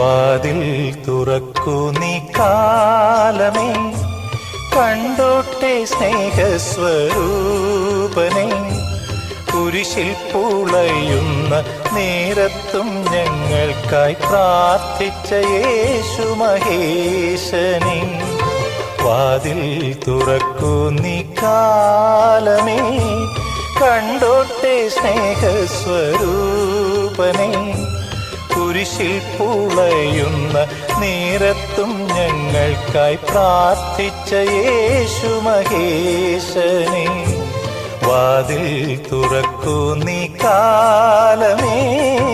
വാതിൽ തുറക്കൂ നീ കാലമേ, കണ്ടോട്ടെ സ്നേഹസ്വരൂപനെ. കുരിശിൽ പുളയുന്ന നേരത്തും ഞങ്ങൾക്കായി പ്രാർത്ഥിച്ച യേശു മഹേശനെ. വാതിൽ തുറക്കൂ നീ കാലമേ, കണ്ടോട്ടെ സ്നേഹസ്വരൂപനെ. കുരിശിൽ പുളയുന്ന നേരത്തും ഞങ്ങൾക്കായി പ്രാർത്ഥിച്ച യേശു മഹേശനെ. വാതിൽ തുറക്കൂ നീ കാലമേ.